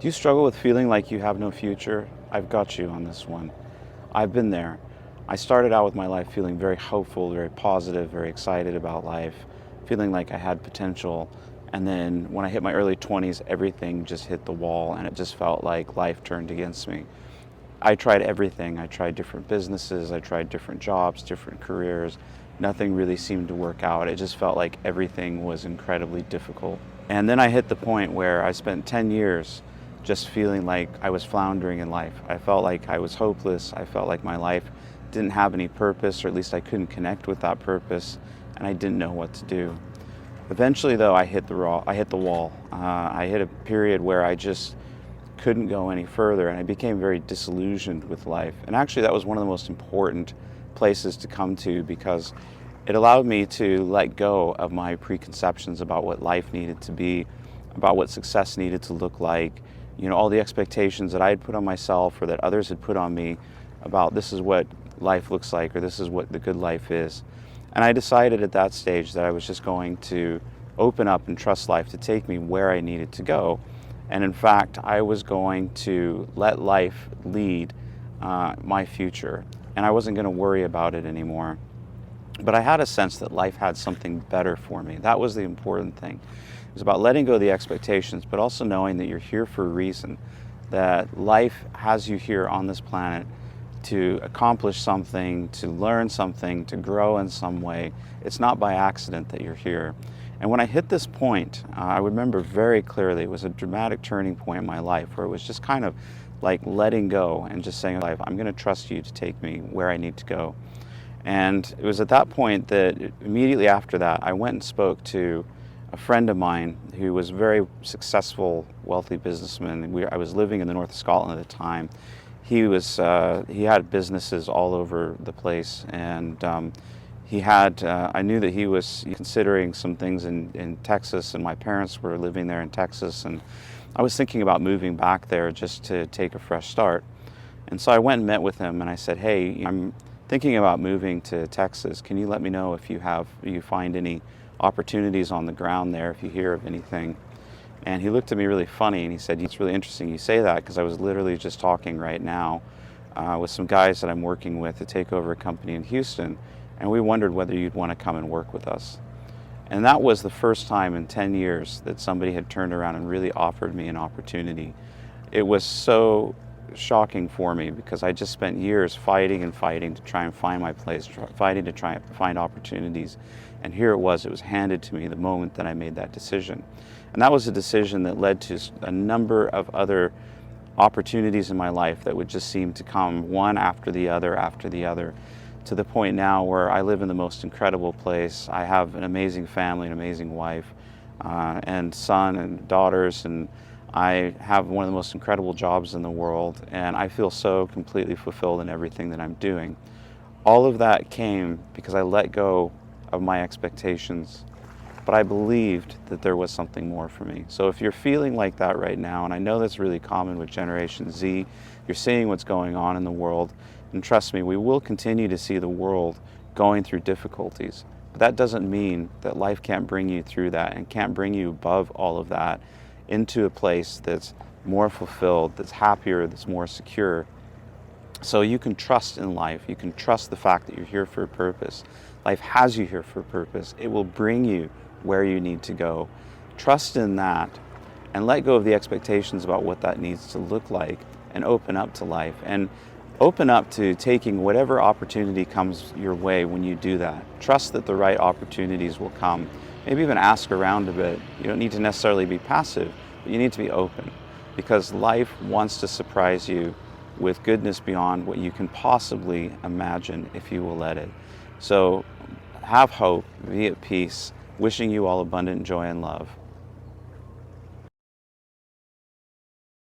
Do you struggle with feeling like you have no future? I've got you on this one. I've been there. I started out with my life feeling very hopeful, very positive, very excited about life, feeling like I had potential. And then when I hit my early 20s, everything just hit the wall and it just felt like life turned against me. I tried everything. I tried different businesses, I tried different jobs, different careers. Nothing really seemed to work out. It just felt like everything was incredibly difficult. And then I hit the point where I spent 10 years just feeling like I was floundering in life. I felt like I was hopeless. I felt like my life didn't have any purpose, or at least I couldn't connect with that purpose, and I didn't know what to do. Eventually, though, I hit the wall. I hit a period where I just couldn't go any further, and I became very disillusioned with life. And actually, that was one of the most important places to come to, because it allowed me to let go of my preconceptions about what life needed to be, about what success needed to look like, all the expectations that I had put on myself or that others had put on me about this is what life looks like, or this is what the good life is. And I decided at that stage that I was just going to open up and trust life to take me where I needed to go. And in fact, I was going to let life lead my future, and I wasn't going to worry about it anymore. But I had a sense that life had something better for me. That was the important thing. It was about letting go of the expectations, but also knowing that you're here for a reason, that life has you here on this planet to accomplish something, to learn something, to grow in some way. It's not by accident that you're here. And when I hit this point, I remember very clearly, it was a dramatic turning point in my life where it was just kind of like letting go and just saying, life, I'm going to trust you to take me where I need to go. And it was at that point that immediately after that, I went and spoke to a friend of mine who was a very successful, wealthy businessman. I was living in the north of Scotland at the time. He had businesses all over the place, and I knew that he was considering some things in Texas, and my parents were living there in Texas, and I was thinking about moving back there just to take a fresh start. And so I went and met with him, and I said, hey, I'm thinking about moving to Texas. Can you let me know if you find any opportunities on the ground there, if you hear of anything? And he looked at me really funny and he said, it's really interesting you say that, because I was literally just talking right now with some guys that I'm working with to take over a company in Houston, and we wondered whether you'd want to come and work with us. And that was the first time in 10 years that somebody had turned around and really offered me an opportunity. It was so shocking for me, because I just spent years fighting to try and find my place, fighting to try and find opportunities. And here it was handed to me the moment that I made that decision. And that was a decision that led to a number of other opportunities in my life that would just seem to come one after the other, to the point now where I live in the most incredible place. I have an amazing family, an amazing wife, and son and daughters, and I have one of the most incredible jobs in the world, and I feel so completely fulfilled in everything that I'm doing. All of that came because I let go of my expectations, but I believed that there was something more for me. So if you're feeling like that right now, and I know that's really common with Generation Z, you're seeing what's going on in the world, and trust me, we will continue to see the world going through difficulties. But that doesn't mean that life can't bring you through that and can't bring you above all of that into a place that's more fulfilled, that's happier, that's more secure. So you can trust in life. You can trust the fact that you're here for a purpose. Life has you here for a purpose. It will bring you where you need to go. Trust in that and let go of the expectations about what that needs to look like, and open up to life, and open up to taking whatever opportunity comes your way when you do that. Trust that the right opportunities will come. Maybe even ask around a bit. You don't need to necessarily be passive, but you need to be open, because life wants to surprise you with goodness beyond what you can possibly imagine if you will let it. So have hope, be at peace. Wishing you all abundant joy and love.